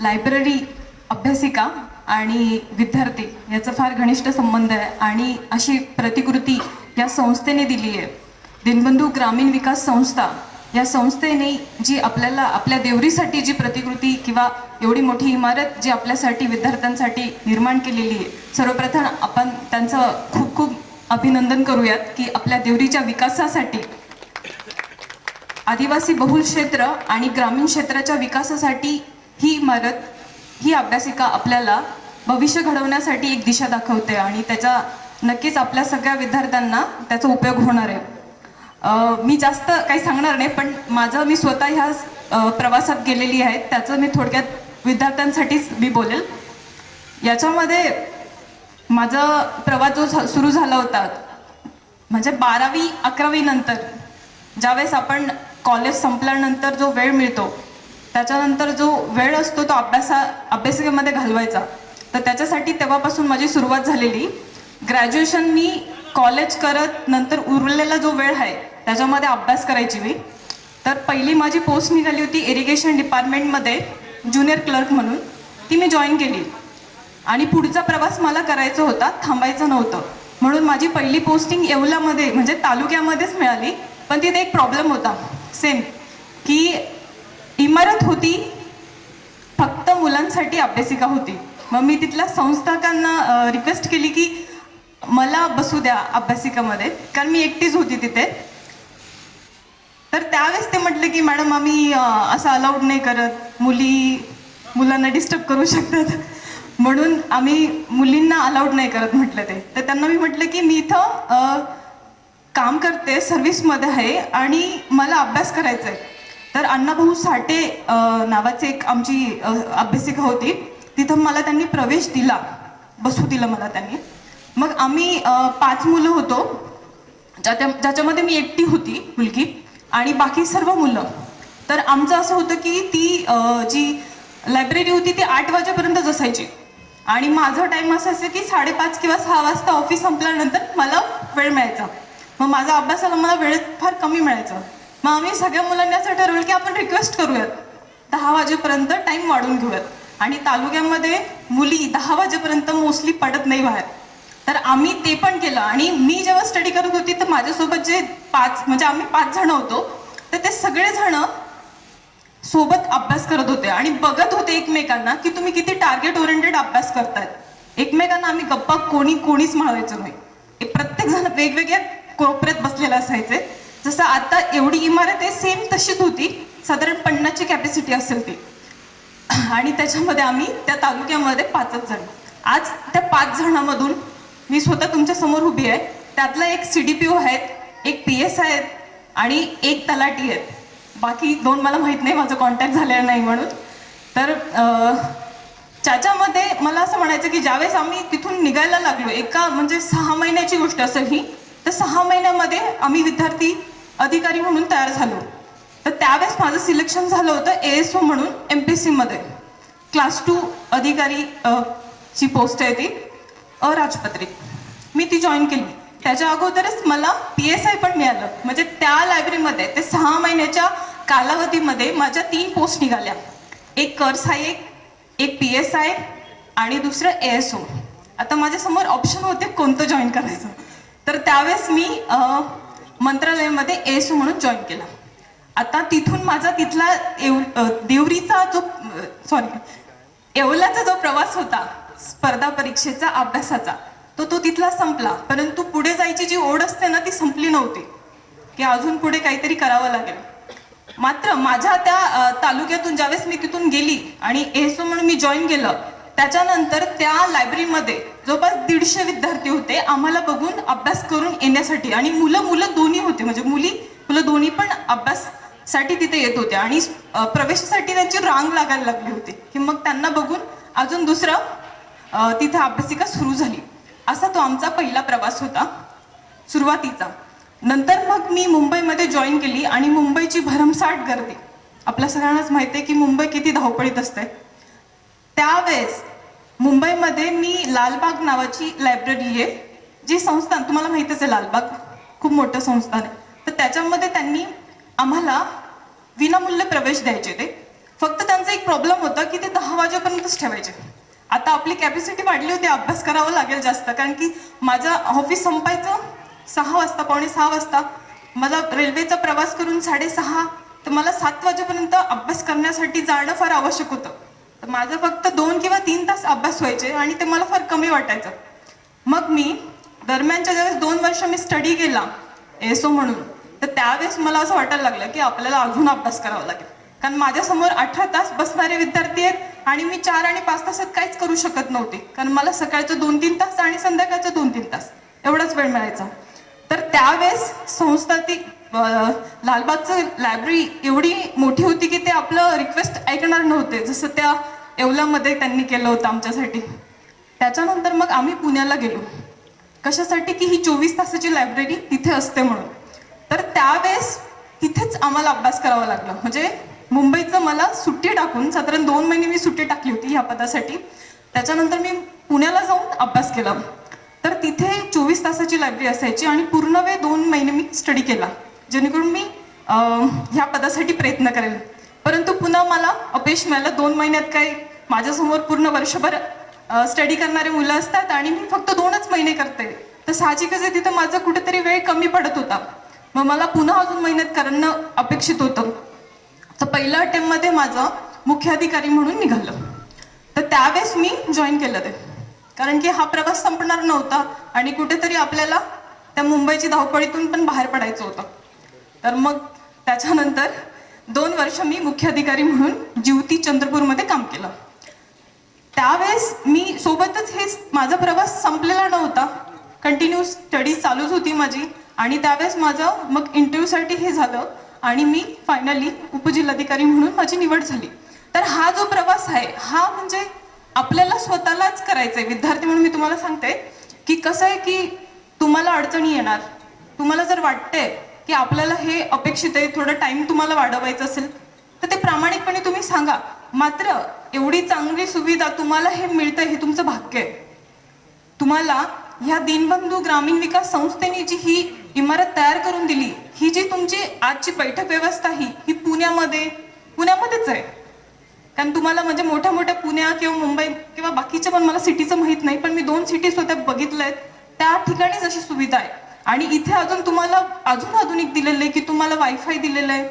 Library अभ्यासिका आणि विद्यार्थी याचा फार घनिष्ठ संबंध आहे आणि अशी प्रतिकृती या संस्थेने दिली आहे. दीनबंधू ग्रामीण विकास संस्था या संस्थेने जी आपल्याला आपल्या देवरीसाठी जी प्रतिकृती किंवा एवढी मोठी इमारत जी आपल्यासाठी विद्यार्थ्यांसाठी निर्माण केलेली आहे, सर्वप्रथम आपण त्यांचं खूप खूप अभिनंदन करूयात की आपल्या देवरीच्या विकासासाठी, आदिवासी बहुल क्षेत्र आणि ग्रामीण क्षेत्राच्या विकासासाठी ही इमारत, ही अभ्यासिका आपल्याला भविष्य घडवण्यासाठी एक दिशा दाखवते आणि त्याचा नक्कीच आपल्या सगळ्या विद्यार्थ्यांना त्याचा उपयोग होणार आहे. मी जास्त काही सांगणार नाही, पण मी स्वतः ह्या प्रवासात गेलेली आहे, त्याचं मी थोडक्यात विद्यार्थ्यांसाठीच मी बोलेल. याच्यामध्ये माझा प्रवास जो सुरू झाला होता म्हणजे 12वी 11वी नंतर, ज्यावेळेस आपण कॉलेज संपल्यानंतर जो वेळ मिळतो, त्याच्यानंतर जो वेळ असतो तो अभ्यासिकेमध्ये घालवायचा, तर त्याच्यासाठी तेव्हापासून माझी सुरुवात झालेली. ग्रॅज्युएशन मी कॉलेज करत नंतर उरलेला जो वेळ आहे त्याच्यामध्ये अभ्यास करायची मी. तर पहिली माझी पोस्ट निघाली होती इरिगेशन डिपार्टमेंटमध्ये ज्युनियर क्लर्क म्हणून, ती मी जॉईन केली आणि पुढचा प्रवास मला करायचा होता, थांबायचं नव्हतं. म्हणून माझी पहिली पोस्टिंग येवल्यामध्ये म्हणजे तालुक्यामध्येच मिळाली. पण तिथे एक प्रॉब्लेम होता सेम, की इमारत होती फक्त मुलांसाठी अभ्यासिका होती. मग मी तिथल्या संस्थाकांना रिक्वेस्ट केली की मला बसू द्या अभ्यासिकामध्ये, कारण मी एकटीच होती तिथे. तर त्यावेळेस ते म्हटले की मॅडम आम्ही असं अलाउड नाही करत, मुलांना डिस्टर्ब करू शकतात, म्हणून आम्ही मुलींना अलाउड नाही करत म्हटलं ते. तर त्यांना मी म्हटलं की मी इथं काम करते, सर्व्हिसमध्ये आहे आणि मला अभ्यास करायचा आहे. तर अण्णाभाऊ साठे नावाचे एक आमची अभ्यासिका होती, तिथं मला त्यांनी प्रवेश दिला, बसू दिलं मला त्यांनी. मग आम्ही 5 मुलं होतो, ज्याच्यामध्ये मी एकटी होती मुलगी आणि बाकी सर्व मुलं. तर आमचं असं होतं की ती जी लायब्ररी होती ती 8 वाजेपर्यंत असायची आणि माझं टाईम असायचं की 5:30 किंवा 6 वाजता ऑफिस संपल्यानंतर मला वेळ मिळायचा. मग माझा अभ्यासाला मला वेळ फार कमी मिळायचा. मग आम्ही सगळ्या मुलांनी असं ठरवलं की आपण रिक्वेस्ट करूयात 10 वाजेपर्यंत टाईम वाढवून घेऊयात. आणि तालुक्यामध्ये मुली 10 वाजेपर्यंत मोस्टली पडत नाही बाहेर. तर आम्ही ते पण केलं आणि मी जेव्हा स्टडी करत होती तर माझ्यासोबत जे 5 म्हणजे आम्ही 5 जण होतो, तर ते सगळे जण सोबत अभ्यास करत होते आणि बघत होते एकमेकांना की तुम्ही किती टार्गेट ओरिएंटेड अभ्यास करतायत. एकमेकांना आम्ही गप्पा कोणीच मारायचो नाही. प्रत्येक जण वेगवेगळ्या कोपऱ्यात बसलेला असायचे. जसं आता एवढी इमारत आहे सेम तशीच होती, साधारण 50ची कॅपॅसिटी असेल ती. आणि त्याच्यामध्ये आम्ही त्या तालुक्यामध्ये 5च जण. आज त्या 5 जणांमधून मी स्वतः तुमच्या समोर उभी आहे. त्यातला एक CDPO आहेत, एक PS आहेत आणि एक तलाठी आहेत. बाकी 2 मला माहीत नाही, माझं कॉन्टॅक्ट झालेला नाही म्हणून. तर त्याच्यामध्ये मला असं म्हणायचं की ज्यावेळेस आम्ही तिथून निघायला लागलो, एका म्हणजे 6 महिन्याची गोष्ट असेल ही, तर 6 महिन्यामध्ये आम्ही विद्यार्थी अधिकारी म्हणून तयार झालो. तर त्यावेळेस माझं सिलेक्शन झालं होतं ASO म्हणून MPSCमध्ये, क्लास 2 अधिकारी ची पोस्ट आहे ती, अराजपत्रित. मी ती जॉईन केली. त्याच्या अगोदरच मला PSI पण मिळालं. म्हणजे त्या लायब्ररीमध्ये ते 6 महिन्याच्या कालावधीमध्ये माझ्या 3 पोस्ट निघाल्या. एक कर सहाय्यक, एक PSI आणि दुसरं ASO. आता माझ्यासमोर ऑप्शन होते कोणतं जॉईन करायचं. तर त्यावेळेस मी मंत्रालयामध्ये ASO म्हणून जॉईन केला. आता तिथून माझा तिथला देवरीचा येवल्याचा जो प्रवास होता स्पर्धा परीक्षेचा अभ्यासाचा, तो तिथला संपला. परंतु पुढे जायची जी ओढ असते ना, ती संपली नव्हती की अजून पुढे काहीतरी करावं लागेल. मात्र माझ्या त्या तालुक्यातून ज्यावेळेस मी तिथून गेली आणि ASO म्हणून मी जॉईन केलं, त्याच्यानंतर त्या लायब्ररीमध्ये जवळपास 150 विद्यार्थी होते आम्हाला बघून अभ्यास करून येण्यासाठी. आणि मुलं दोन्ही होते, म्हणजे मुलं दोन्ही पण अभ्याससाठी तिथे येत होते आणि प्रवेशासाठी त्यांची रांग लागायला लागली होती की मग त्यांना बघून अजून दुसरं तिथे अभ्यासिका सुरू झाली. असा तो आमचा पहिला प्रवास होता सुरुवातीचा. नंतर मग मी मुंबईमध्ये जॉईन केली आणि मुंबईची भरमसाठ गर्दी, आपल्या सगळ्यांनाच माहिती आहे की मुंबई किती धावपळीत असते. त्यावेळेस मुंबईमध्ये मी लालबाग नावाची लायब्ररी आहे, जी संस्थान तुम्हाला माहितीच आहे, लालबाग खूप मोठं संस्थान आहे. तर त्याच्यामध्ये त्यांनी आम्हाला विनामूल्य प्रवेश द्यायचे. ते फक्त त्यांचा एक प्रॉब्लेम होता की ते 10 वाजेपर्यंतच ठेवायचे. आता आपली कॅपॅसिटी वाढली होती, अभ्यास करावा लागेल जास्त, कारण की माझं ऑफिस संपायचं 6 वाजता, 5:45 वाजता. मला रेल्वेचा प्रवास करून 6:30, तर मला 7 वाजेपर्यंत अभ्यास करण्यासाठी जाणं फार आवश्यक होतं. तर माझं फक्त 2 किंवा 3 तास अभ्यास व्हायचे आणि ते मला फार कमी वाटायचं. मग मी दरम्यानच्या ज्यावेळेस 2 वर्ष मी स्टडी केला एसओ म्हणून, तर त्यावेळेस मला असं वाटायला लागलं की आपल्याला अजून अभ्यास करावा लागेल, कारण माझ्यासमोर 18 तास बसणारे विद्यार्थी आहेत आणि मी 4 आणि 5 तासात काहीच करू शकत नव्हते, कारण मला सकाळचं 2-3 तास आणि संध्याकाळचं 2-3 तास एवढाच वेळ मिळायचा. तर त्यावेळेस संस्था ती लालबागचं लायब्ररी एवढी मोठी होती की ते आपलं रिक्वेस्ट ऐकणार नव्हते, जसं त्या येवल्यामध्ये त्यांनी केलं होतं आमच्यासाठी. त्याच्यानंतर मग आम्ही पुण्याला गेलो. कशासाठी? की ही 24 तासाची लायब्ररी तिथे असते म्हणून. तर त्यावेळेस तिथेच आम्हाला अभ्यास करावा लागला. म्हणजे मुंबईचं मला सुट्टी टाकून साधारण 2 महिने मी सुट्टी टाकली होती ह्या पदासाठी. त्याच्यानंतर मी पुण्याला जाऊन अभ्यास केला. तर तिथे 24 तासाची लायब्ररी असायची आणि पूर्ण वेळ 2 महिने मी स्टडी केला, जेणेकरून मी ह्या पदासाठी प्रयत्न करेल. परंतु पुन्हा मला अपयश मिळालं. 2 महिन्यात काही माझ्यासमोर पूर्ण वर्षभर स्टडी करणारे मुलं असतात आणि मी फक्त 2च महिने करते, तर साहजिकच आहे तिथं माझा कुठेतरी वेळ कमी पडत होता. मग मला पुन्हा अजून मेहनत करणं अपेक्षित होतं. तर पहिल्या अटेम्प्टमध्ये माझं मुख्याधिकारी म्हणून निघालं. तर त्यावेळेस मी जॉईन केलं ते, कारण की हा प्रवास संपणार नव्हता आणि कुठेतरी आपल्याला त्या मुंबईची धावपळीतून पण बाहेर पडायचं होतं. तर मग त्याच्यानंतर 2 वर्ष मी मुख्याधिकारी म्हणून ज्योती चंद्रपूरमध्ये काम केलं. त्यावेळेस मी सोबतच हे माझा प्रवास संपलेला नव्हता, कंटिन्यू स्टडी चालूच होती माझी. आणि त्यावेळेस माझं मग इंटरव्ह्यूसाठी हे झालं आणि मी फायनली उपजिल्हाधिकारी म्हणून माझी निवड झाली. तर हा जो प्रवास आहे हा म्हणजे आपल्याला स्वतःलाच करायचा आहे. विद्यार्थी म्हणून मी तुम्हाला सांगते की कसं आहे की तुम्हाला अडचणी येणार. तुम्हाला जर वाटतंय की आपल्याला हे अपेक्षित आहे, थोडं टाइम तुम्हाला वाढवायचं असेल तर ते प्रामाणिकपणे तुम्ही सांगा. मात्र एवढी चांगली सुविधा तुम्हाला हे मिळतंय हे तुमचं भाग्य आहे. तुम्हाला ह्या दीनबंधू ग्रामीण विकास संस्थेने जी ही इमारत तयार करून दिली, ही जी तुमची आजची बैठक व्यवस्था ही पुण्यामध्येच आहे. कारण तुम्हाला म्हणजे मोठ्या मोठ्या पुण्या किंवा मुंबई किंवा बाकीच्या पण मला सिटीचं माहीत नाही, पण मी 2 सिटीज होत्या बघितल्या आहेत, त्या ठिकाणीच अशी सुविधा आहे. आणि इथे अजून तुम्हाला अजून आधुनिक दिलेलं आहे की तुम्हाला वायफाय दिलेलं आहे,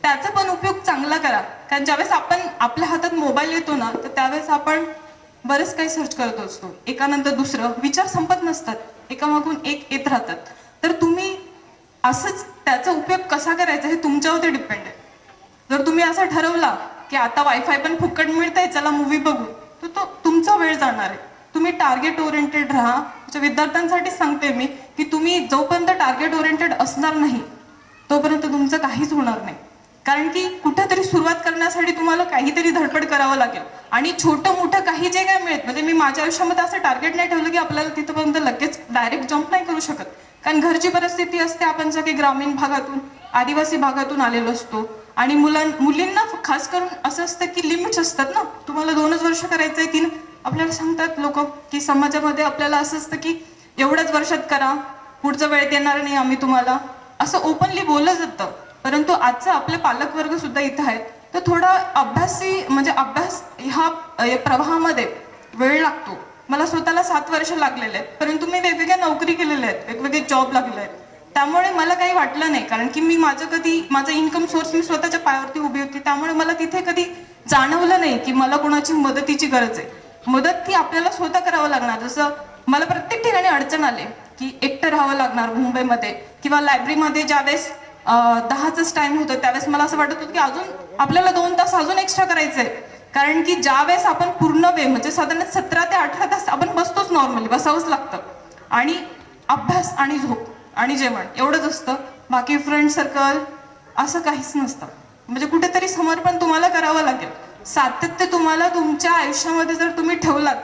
त्याचा पण उपयोग चांगला करा. कारण ज्यावेळेस आपण आपल्या हातात मोबाईल येतो ना, तर त्यावेळेस आपण बरंच काही सर्च करत असतो, एकानंतर दुसरं, विचार संपत नसतात, एकामागून एक येत राहतात. तर तुम्ही असंच त्याचा उपयोग कसा करायचा हे तुमच्यावरती डिपेंड आहे. जर तुम्ही असं ठरवला की आता वायफाय पण फुकट मिळतंय, चला मूवी बघू, तर तो तुमचा वेळ जाणार आहे. तुम्ही टार्गेट ओरिएंटेड राहा. विद्यार्थ्यांसाठी सांगते मी की तुम्ही जोपर्यंत टार्गेट ओरिएंटेड असणार नाही तोपर्यंत तुमचं काहीच होणार नाही. कारण की कुठेतरी सुरुवात करण्यासाठी तुम्हाला काहीतरी धडपड करावं लागेल. आणि छोटं मोठं काही जे काय मिळत, म्हणजे मी माझ्या आयुष्यामध्ये असं टार्गेट नाही ठेवलं की आपल्याला तिथपर्यंत लगेच डायरेक्ट जम्प नाही करू शकत, कारण घरची परिस्थिती असते. आपण सगळे ग्रामीण भागातून, आदिवासी भागातून आलेलो असतो आणि मुलींना खास करून असं असतं की लिमिट्स असतात ना. तुम्हाला 2च वर्ष करायचंय, 3 आपल्याला सांगतात लोक की समाजामध्ये आपल्याला असं असतं की एवढ्याच वर्षात करा, पुढचं वेळेत येणार नाही आम्ही तुम्हाला, असं ओपनली बोललं जातं. परंतु आजचा आपले पालकवर्ग सुद्धा इथं आहेत, तर थोडा अभ्यास ह्या प्रवाहामध्ये वेळ लागतो. मला स्वतःला 7 वर्ष लागलेले आहेत, परंतु मी वेगवेगळ्या नोकरी केलेल्या आहेत, वेगवेगळे जॉब लागले आहेत. त्यामुळे मला काही वाटलं नाही, कारण की मी माझा इन्कम सोर्स मी स्वतःच्या पायावरती उभी होती. त्यामुळे मला तिथे कधी जाणवलं नाही की मला कोणाची मदतीची गरज आहे. मदत ती आपल्याला स्वतः करावं लागणार. जसं मला प्रत्येक ठिकाणी अडचण आले की एकटं राहावं लागणार मुंबईमध्ये, किंवा लायब्ररीमध्ये ज्यावेळेस 10च टाइम होतं त्यावेळेस मला असं वाटत होतं की अजून आपल्याला 2 तास अजून एक्स्ट्रा करायचंय. कारण की ज्यावेळेस आपण पूर्ण वेळ म्हणजे साधारण 17 ते 18 तास आपण बसतोच, नॉर्मली बसावंच लागतं. आणि अभ्यास आणि झोप आणि जेवण एवढंच असतं, बाकी फ्रेंड सर्कल असं काहीच नसतं. म्हणजे कुठेतरी समर्पण तुम्हाला करावं लागेल. सातत्य तुम्हाला तुमच्या आयुष्यामध्ये जर तुम्ही ठेवलात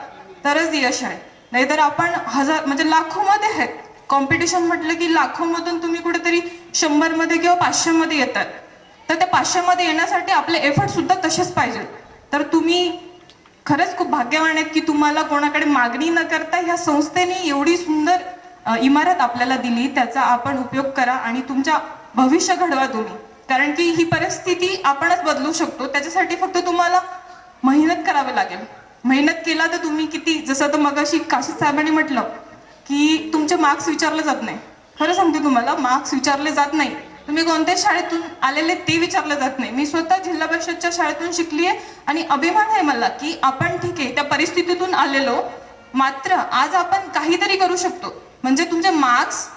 तरच यश आहे. नाहीतर आपण म्हणजे लाखोमध्ये आहेत. कॉम्पिटिशन म्हटलं की लाखोमधून तुम्ही कुठेतरी 100 मध्ये किंवा 500 मध्ये येतात. तर त्या 500 मध्ये येण्यासाठी आपले एफर्ट सुद्धा तसेच पाहिजे. तर तुम्ही खरंच खूप भाग्यवान आहेत की तुम्हाला कोणाकडे मागणी न करता ह्या संस्थेने एवढी सुंदर इमारत आपल्याला दिली. त्याचा आपण उपयोग करा आणि तुमच्या भविष्य घडवा तुम्ही. कारण की ही परिस्थिती आपणच बदलू शकतो. त्याच्यासाठी फक्त तुम्हाला मेहनत करावी लागेल. मेहनत केला तर तुम्ही किती, जसं तर मगाशी काशीद साहेबांनी म्हटलं की तुमचे मार्क्स विचारले जात नाही. खरं सांगते तुम्हाला, मार्क्स विचारले जात नाही. तुम्ही कोणत्या शाळेतून आलेले ते विचारलं जात नाही. मी स्वतः जिल्हा परिषदच्या शाळेतून शिकली आहे आणि अभिमान आहे मला की आपण ठीक आहे त्या परिस्थितीतून आलेलो, मात्र आज आपण काहीतरी करू शकतो. म्हणजे तुमचे मार्क्स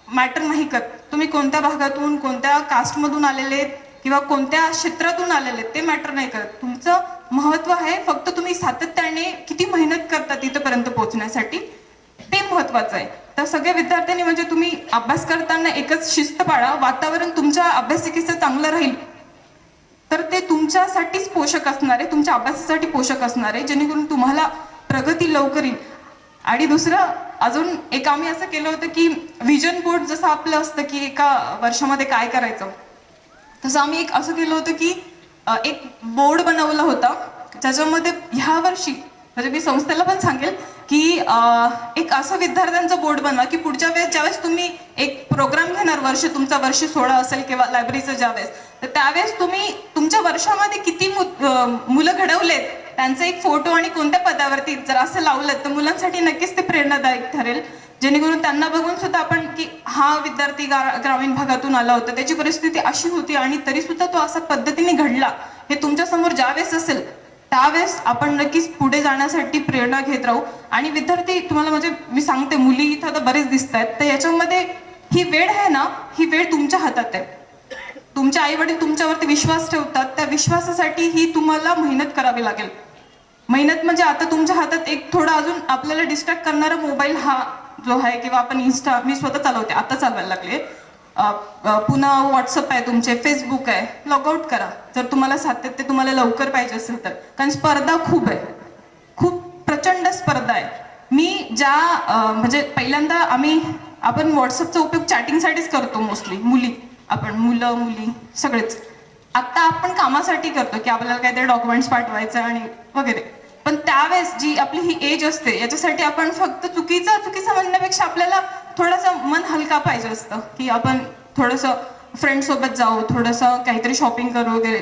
मॅटर नाही करत. तुम्ही कोणत्या भागातून, कोणत्या कास्टमधून आलेले किंवा कोणत्या क्षेत्रातून आलेले ते मॅटर नाही करत. तुमचं महत्व आहे फक्त तुम्ही सातत्याने किती मेहनत करता तिथपर्यंत पोहोचण्यासाठी, ते महत्वाचं आहे. तर सगळ्या विद्यार्थ्यांनी म्हणजे तुम्ही अभ्यास करताना एकच शिस्त पाळा. वातावरण तुमच्या अभ्यासिकेचं चांगलं राहील तर ते तुमच्यासाठीच पोषक असणार आहे, तुमच्या अभ्यासासाठी पोषक असणार आहे, जेणेकरून तुम्हाला प्रगती लवकर येईल. आणि दुसरं अजून एक आम्ही असं केलं होतं की विजन बोर्ड जसं आपलं असतं की एका वर्षामध्ये काय करायचं, तसं आम्ही एक असं केलं होतं की एक बोर्ड बनवला होता ज्याच्यामध्ये ह्या वर्षी म्हणजे मी संस्थेला पण सांगेल की एक असं विद्यार्थ्यांचा बोर्ड बनवा की पुढच्या वेळेस ज्यावेळेस तुम्ही एक प्रोग्राम घेणार, तुमचा वर्ष 16 असेल किंवा लायब्ररीचं ज्यावेळेस, तर त्यावेळेस तुम्ही तुमच्या वर्षामध्ये किती मुलं घडवलेत त्यांचा एक फोटो आणि कोणत्या पदावरती जर असं लावलं तर मुलांसाठी नक्कीच ते प्रेरणादायक ठरेल. जेणेकरून त्यांना बघून सुद्धा आपण की हा विद्यार्थी ग्रामीण भागातून आला होता, त्याची परिस्थिती अशी होती आणि तरी सुद्धा तो अशा पद्धतीने घडला, हे तुमच्या समोर ज्यावेळेस असेल त्यावेळेस आपण नक्कीच पुढे जाण्यासाठी प्रेरणा घेत राहू. आणि विद्यार्थी तुम्हाला म्हणजे मी सांगते, मुली इथं आता बरेच दिसत आहेत, तर याच्यामध्ये ही वेळ आहे ना, ही वेळ तुमच्या हातात आहे. तुमचे आई वडील तुमच्यावरती विश्वास ठेवतात, त्या विश्वासासाठी ही तुम्हाला मेहनत करावी लागेल. मेहनत म्हणजे आता तुमच्या हातात एक थोडा अजून आपल्याला डिस्ट्रॅक्ट करणारा मोबाईल हा जो आहे, किंवा आपण इन्स्टा, मी स्वतः चालवते, आता चालवायला लागले, पुन्हा व्हॉट्सअप आहे, तुमचे फेसबुक आहे, लॉगआउट करा जर तुम्हाला सातत्य तुम्हाला लवकर पाहिजे असेल तर. कारण स्पर्धा खूप आहे, खूप प्रचंड स्पर्धा आहे. मी ज्या म्हणजे पहिल्यांदा आपण व्हॉट्सअपचा उपयोग चॅटिंगसाठीच करतो मोस्टली, मुलं मुली सगळेच. आता आपण कामासाठी करतो की आपल्याला काहीतरी डॉक्युमेंट्स पाठवायचं आणि वगैरे. पण त्यावेळेस जी आपली ही एज असते याच्यासाठी आपण फक्त चुकीचं म्हणण्यापेक्षा आपल्याला थोडंसं मन हलका पाहिजे असतं की आपण थोडंसं फ्रेंड सोबत जाऊ, थोडंसं काहीतरी शॉपिंग करू वगैरे.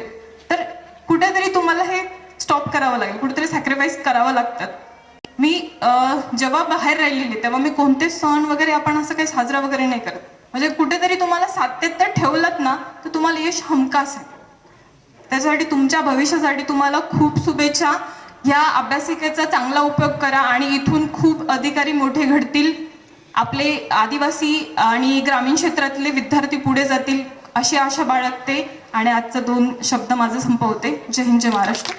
तर कुठेतरी तुम्हाला हे स्टॉप करावं लागेल, कुठेतरी सॅक्रिफाईस करावं लागतात. मी जेव्हा बाहेर राहिलेली तेव्हा मी कोणते सण वगैरे आपण असं काही साजरा वगैरे नाही करत. म्हणजे कुठेतरी तुम्हाला सातत्य ठेवलं ना तर तुम्हाला यश हमखास आहे. त्याच्यासाठी तुमच्या भविष्यासाठी तुम्हाला खूप शुभेच्छा. या अभ्यासिकेचा चांगला उपयोग करा आणि इथून खूप अधिकारी मोठे घडतील. आपले आदिवासी आणि ग्रामीण क्षेत्रातले विद्यार्थी पुढे जातील अशी आशा बाळगते आणि आजचा 2 शब्द माझं संपवते. जय हिंद, जय महाराष्ट्र.